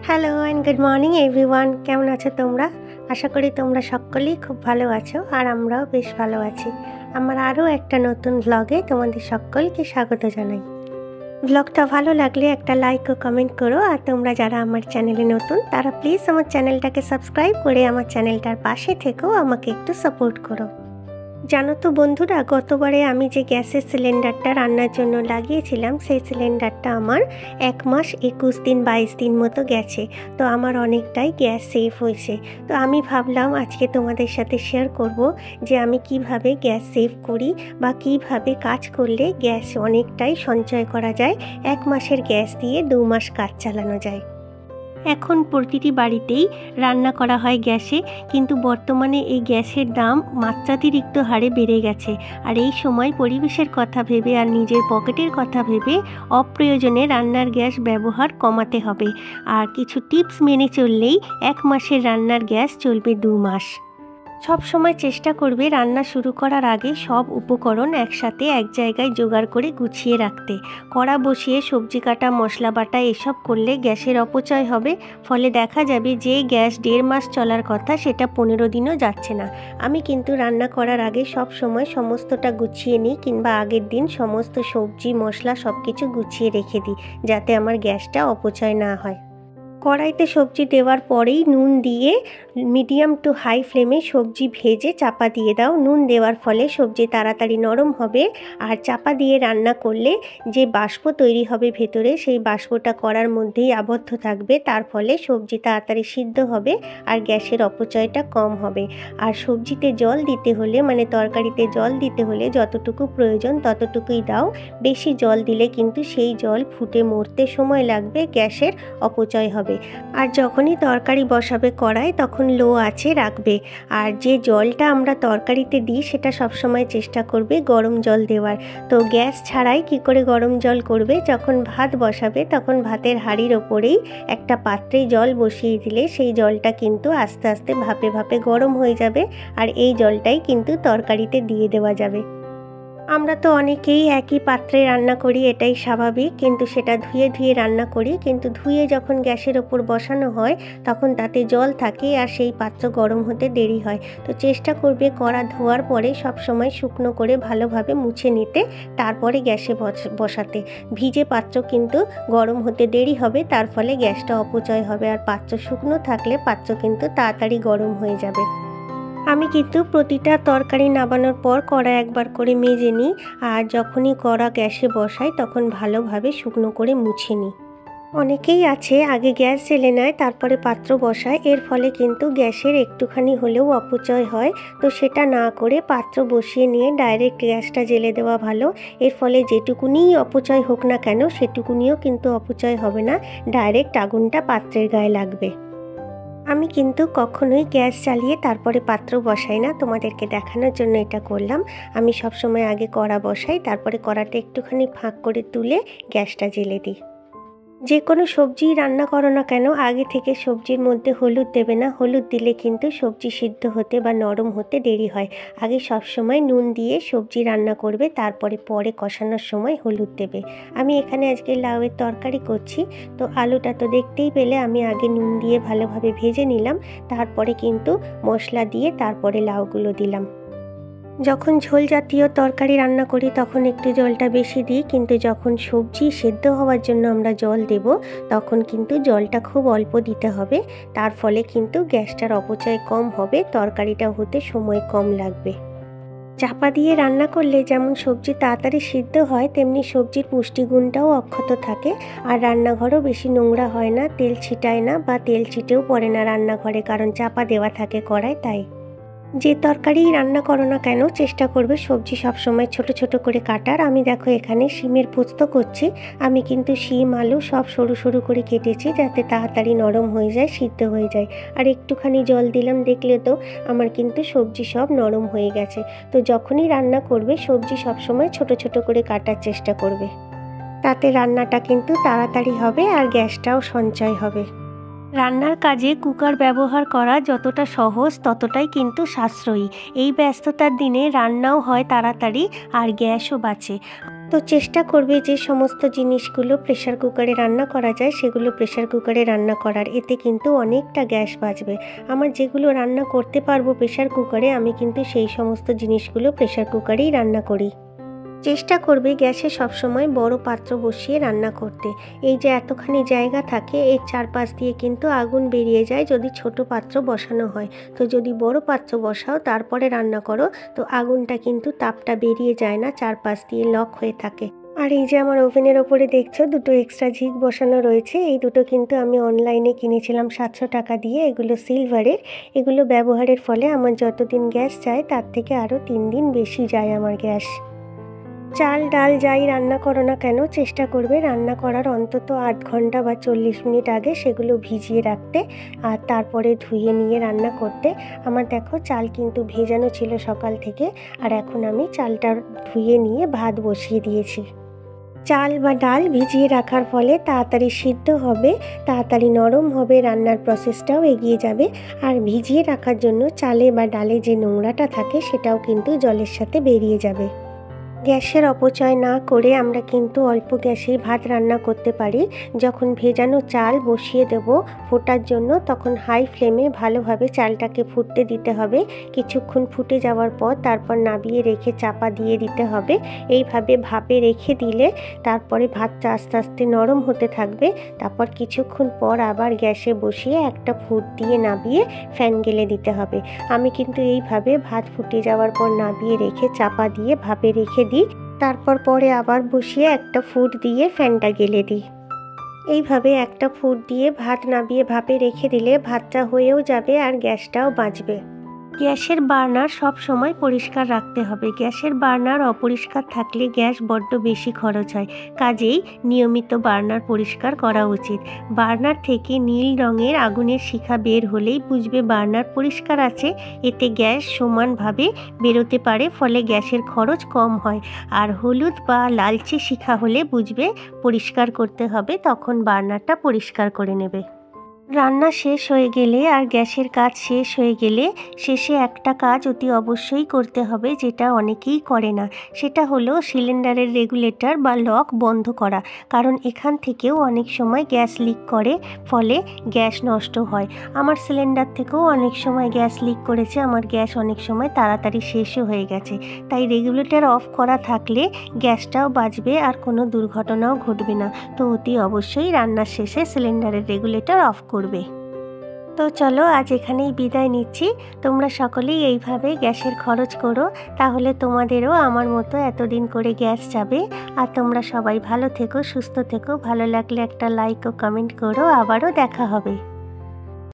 Hello and good morning everyone. কেমন আছো তোমরা? আশা করি তোমরা সকলেই খুব ভালো আছো, আর আমরাও বেশ ভালো আছি। আমার আরও একটা নতুন ব্লগে তোমাদের সকলকে স্বাগত জানাই। ব্লগটা ভালো লাগলে একটা লাইক ও কমেন্ট করো, আর তোমরা যারা আমার চ্যানেলে নতুন তারা প্লিজ আমার চ্যানেলটাকে সাবস্ক্রাইব করে আমার চ্যানেলটার পাশে থেকেও আমাকে একটু সাপোর্ট করো। জানো তো বন্ধুরা, গতবারে আমি যে গ্যাসের সিলিন্ডারটা রান্নার জন্য লাগিয়েছিলাম সেই সিলিন্ডারটা আমার 1 মাস 21 দিন 22 দিন মতো গেছে। তো আমার অনেকটাই গ্যাস সেভ হয়েছে। তো আমি ভাবলাম আজকে তোমাদের সাথে শেয়ার করব যে আমি কিভাবে গ্যাস সেভ করি বা কিভাবে কাজ করলে গ্যাস অনেকটাই সঞ্চয় করা যায়। 1 মাসের গ্যাস দিয়ে 2 মাস কাজ চালানো যায়। এখন প্রতিটি বাড়িতেই রান্না করা হয় গ্যাসে, কিন্তু বর্তমানে এই গ্যাসের দাম মাত্রাতিরিক্ত হারে বেড়ে গেছে। আর এই সময় পরিবেশের কথা ভেবে আর নিজের পকেটের কথা ভেবে অপ্রয়োজনে রান্নার গ্যাস ব্যবহার কমাতে হবে। আর কিছু টিপস মেনে চললেই 1 মাসের রান্নার গ্যাস চলবে 2 মাস। সব সময় চেষ্টা করবে রান্না শুরু করার আগে সব উপকরণ একসাথে এক জায়গায় জোগাড় করে গুছিয়ে রাখতে। কড়া বসিয়ে সবজি কাটা, মশলা বাটা এসব করলে গ্যাসের অপচয় হবে। ফলে দেখা যাবে যে গ্যাস 1.5 মাস চলার কথা সেটা 15 দিনও যাচ্ছে না। আমি কিন্তু রান্না করার আগে সব সময় সমস্তটা গুছিয়ে নিই, কিংবা আগের দিন সমস্ত সবজি মশলা সব কিছু গুছিয়ে রেখে দিই, যাতে আমার গ্যাসটা অপচয় না হয়। কড়াইতে সবজি দেওয়ার পরেই নুন দিয়ে মিডিয়াম টু হাই ফ্লেমে সবজি ভেজে চাপা দিয়ে দাও। নুন দেওয়ার ফলে সবজি তাড়াতাড়ি নরম হবে, আর চাপা দিয়ে রান্না করলে যে বাষ্প তৈরি হবে ভেতরে, সেই বাষ্পটা কড়ার মধ্যেই আবদ্ধ থাকবে। তার ফলে সবজি তাড়াতাড়ি সিদ্ধ হবে আর গ্যাসের অপচয়টা কম হবে। আর সবজিতে জল দিতে হলে, মানে তরকারিতে জল দিতে হলে যতটুকু প্রয়োজন ততটুকুই দাও। বেশি জল দিলে কিন্তু সেই জল ফুটে মরতে সময় লাগবে, গ্যাসের অপচয় হবে। আর যখনই তরকারি বসাবে কড়াই, তখন লো আঁচে রাখবে। আর যে জলটা আমরা তরকারিতে দিই সেটা সবসময় চেষ্টা করবে গরম জল দেওয়ার। তো গ্যাস ছাড়াই কি করে গরম জল করবে? যখন ভাত বসাবে তখন ভাতের হাঁড়ির ওপরেই একটা পাত্রে জল বসিয়ে দিলে সেই জলটা কিন্তু আস্তে আস্তে ভাপে ভাপে গরম হয়ে যাবে, আর এই জলটাই কিন্তু তরকারিতে দিয়ে দেওয়া যাবে। আমরা তো অনেকেই একই পাত্রে রান্না করি, এটাই স্বাভাবিক, কিন্তু সেটা ধুয়ে ধুয়ে রান্না করি। কিন্তু ধুয়ে যখন গ্যাসের ওপর বসানো হয় তখন তাতে জল থাকে, আর সেই পাত্র গরম হতে দেরি হয়। তো চেষ্টা করবে কড়া ধোয়ার পরে সবসময় শুকনো করে ভালোভাবে মুছে নিতে, তারপরে গ্যাসে বসাতে। ভিজে পাত্র কিন্তু গরম হতে দেরি হবে, তার ফলে গ্যাসটা অপচয় হবে। আর পাত্র শুকনো থাকলে পাত্র কিন্তু তাড়াতাড়ি গরম হয়ে যাবে। আমি কিন্তু প্রতিটা তরকারি নামানোর পর কড়া একবার করে মেজে নিই, আর যখনই কড়া গ্যাসে বসাই তখন ভালোভাবে শুকনো করে মুছে নিই। অনেকেই আছে আগে গ্যাস জেলে নেয় তারপরে পাত্র বসায়, এর ফলে কিন্তু গ্যাসের একটুখানি হলেও অপচয় হয়। তো সেটা না করে পাত্র বসিয়ে নিয়ে ডাইরেক্ট গ্যাসটা জেলে দেওয়া ভালো। এর ফলে যেটুকুনি অপচয় হোক না কেন সেটুকুনিও কিন্তু অপচয় হবে না, ডাইরেক্ট আগুনটা পাত্রের গায়ে লাগবে। আমি কিন্তু কখনোই গ্যাস জ্বালিয়ে তারপরে পাত্র বসাই না, তোমাদেরকে দেখানোর জন্য এটা করলাম। আমি সবসময় আগে কড়া বসাই, তারপরে কড়াটা একটুখানি ফাঁক করে তুলে গ্যাসটা জ্বেলে দিই। যে কোনো সবজি রান্না করো না কেন আগে থেকে সবজির মধ্যে হলুদ দেবে না। হলুদ দিলে কিন্তু সবজি সিদ্ধ হতে বা নরম হতে দেরি হয়। আগে সবসময় নুন দিয়ে সবজি রান্না করবে, তারপরে পরে কষানোর সময় হলুদ দেবে। আমি এখানে আজকে লাউয়ের তরকারি করছি, তো আলুটা তো দেখতেই পেলে আমি আগে নুন দিয়ে ভালোভাবে ভেজে নিলাম, তারপরে কিন্তু মশলা দিয়ে তারপরে লাউগুলো দিলাম। যখন ঝোল জাতীয় তরকারি রান্না করি তখন একটু জলটা বেশি দিই, কিন্তু যখন সবজি সেদ্ধ হওয়ার জন্য আমরা জল দেব তখন কিন্তু জলটা খুব অল্প দিতে হবে। তার ফলে কিন্তু গ্যাসটার অপচয় কম হবে, তরকারিটা হতে সময় কম লাগবে। চাপা দিয়ে রান্না করলে যেমন সবজি তাড়াতাড়ি সিদ্ধ হয়, তেমনি সবজির পুষ্টিগুণটাও অক্ষত থাকে। আর রান্নাঘরও বেশি নোংরা হয় না, তেল ছিটায় না বা তেল ছিটেও পড়ে না রান্নাঘরে, কারণ চাপা দেওয়া থাকে কড়ায়। তাই যে তরকারি রান্না করো না কেন চেষ্টা করবে সবজি সবসময় ছোট ছোট করে কাটার। আমি দেখো এখানে শিমের পোস্ত করছি। আমি কিন্তু শিম আলু সব সরু সরু করে কেটেছি, যাতে তাড়াতাড়ি নরম হয়ে যায়, সিদ্ধ হয়ে যায়। আর একটুখানি জল দিলাম, দেখলে তো আমার কিন্তু সবজি সব নরম হয়ে গেছে। তো যখনই রান্না করবে সবজি সবসময় ছোট ছোট করে কাটার চেষ্টা করবে, তাতে রান্নাটা কিন্তু তাড়াতাড়ি হবে আর গ্যাসটাও সঞ্চয় হবে। রান্নার কাজে কুকার ব্যবহার করা যতটা সহজ ততটাই কিন্তু সাশ্রয়ী। এই ব্যস্ততার দিনে রান্নাও হয় তাড়াতাড়ি আর গ্যাসও বাঁচে। তো চেষ্টা করবে যে সমস্ত জিনিসগুলো প্রেশার কুকারে রান্না করা যায় সেগুলো প্রেশার কুকারে রান্না করার, এতে কিন্তু অনেকটা গ্যাস বাঁচবে। আমার যেগুলো রান্না করতে পারবো প্রেশার কুকারে, আমি কিন্তু সেই সমস্ত জিনিসগুলো প্রেশার কুকারেই রান্না করি। চেষ্টা করবে গ্যাসে সবসময় বড় পাত্র বসিয়ে রান্না করতে। এই যে এতখানি জায়গা থাকে, এর চারপাশ দিয়ে কিন্তু আগুন বেরিয়ে যায় যদি ছোট পাত্র বসানো হয়। তো যদি বড় পাত্র বসাও তারপরে রান্না করো, তো আগুনটা কিন্তু তাপটা বেরিয়ে যায় না, চারপাশ দিয়ে লক হয়ে থাকে। আর এই যে আমার ওভেনের ওপরে দেখছো দুটো এক্সট্রা ঝিক বসানো রয়েছে, এই দুটো কিন্তু আমি অনলাইনে কিনেছিলাম 700 টাকা দিয়ে। এগুলো সিলভারের। এগুলো ব্যবহারের ফলে আমার যতদিন গ্যাস যায় তার থেকে আরও 3 দিন বেশি যায় আমার গ্যাস। চাল ডাল যাই রান্না করো না কেন, চেষ্টা করবে রান্না করার অন্তত 8 ঘন্টা বা 40 মিনিট আগে সেগুলো ভিজিয়ে রাখতে, আর তারপরে ধুয়ে নিয়ে রান্না করতে। আমার দেখো চাল কিন্তু ভেজানো ছিল সকাল থেকে, আর এখন আমি চালটা ধুয়ে নিয়ে ভাত বসিয়ে দিয়েছি। চাল বা ডাল ভিজিয়ে রাখার ফলে তাড়াতাড়ি সিদ্ধ হবে, তাড়াতাড়ি নরম হবে, রান্নার প্রসেসটাও এগিয়ে যাবে। আর ভিজিয়ে রাখার জন্য চালে বা ডালে যে নোংরাটা থাকে সেটাও কিন্তু জলের সাথে বেরিয়ে যাবে। গ্যাসের অপচয় না করে আমরা কিন্তু অল্প গ্যাসেই ভাত রান্না করতে পারি। যখন ভেজানো চাল বসিয়ে দেব ফোটার জন্য, তখন হাই ফ্লেমে ভালোভাবে চালটাকে ফুটতে দিতে হবে। কিছুক্ষণ ফুটে যাওয়ার পর তারপর নামিয়ে রেখে চাপা দিয়ে দিতে হবে। এইভাবে ভাপে রেখে দিলে তারপরে ভাতটা আস্তে আস্তে নরম হতে থাকবে। তারপর কিছুক্ষণ পর আবার গ্যাসে বসিয়ে একটা ফুট দিয়ে নামিয়ে ফ্যান গেলে দিতে হবে। আমি কিন্তু এইভাবে ভাত ফুটে যাওয়ার পর নামিয়ে রেখে চাপা দিয়ে ভাপে রেখে দিই, তারপর পরে আবার বসিয়ে একটা ফুট দিয়ে ফ্যানটা গেলে দিই। এইভাবে একটা ফুট দিয়ে ভাত নামিয়ে ভাপে রেখে দিলে ভাতটা হয়েও যাবে আর গ্যাসটাও বাঁচবে। গ্যাসের বার্নার সব সময় পরিষ্কার রাখতে হবে। গ্যাসের বার্নার অপরিষ্কার থাকলে গ্যাস বড্ড বেশি খরচ হয়, কাজেই নিয়মিত বার্নার পরিষ্কার করা উচিত। বার্নার থেকে নীল রঙের আগুনের শিখা বের হলেই বুঝবে বার্নার পরিষ্কার আছে, এতে গ্যাস সমানভাবে বেরোতে পারে, ফলে গ্যাসের খরচ কম হয়। আর হলুদ বা লালচে শিখা হলে বুঝবে পরিষ্কার করতে হবে, তখন বার্নারটা পরিষ্কার করে নেবে। রান্না শেষ হয়ে গেলে আর গ্যাসের কাজ শেষ হয়ে গেলে শেষে একটা কাজ অতি অবশ্যই করতে হবে, যেটা অনেকেই করে না। সেটা হলো সিলিন্ডারের রেগুলেটর বা লক বন্ধ করা। কারণ এখান থেকেও অনেক সময় গ্যাস লিক করে, ফলে গ্যাস নষ্ট হয়। আমার সিলিন্ডার থেকেও অনেক সময় গ্যাস লিক করেছে, আমার গ্যাস অনেক সময় তাড়াতাড়ি শেষও হয়ে গেছে। তাই রেগুলেটর অফ করা থাকলে গ্যাসটাও বাঁচবে আর কোনো দুর্ঘটনাও ঘটবে না। তো অতি অবশ্যই রান্নার শেষে সিলিন্ডারের রেগুলেটর অফ করবে। তো চলো আজ এখানেই বিদায় নিচ্ছি। তোমরা সকলেই এইভাবে গ্যাসের খরচ করো, তাহলে তোমাদেরও আমার মতো এতদিন করে গ্যাস যাবে। আর তোমরা সবাই ভালো থেকো, সুস্থ থেকো। ভালো লাগলে একটা লাইক ও কমেন্ট করো। আবারও দেখা হবে।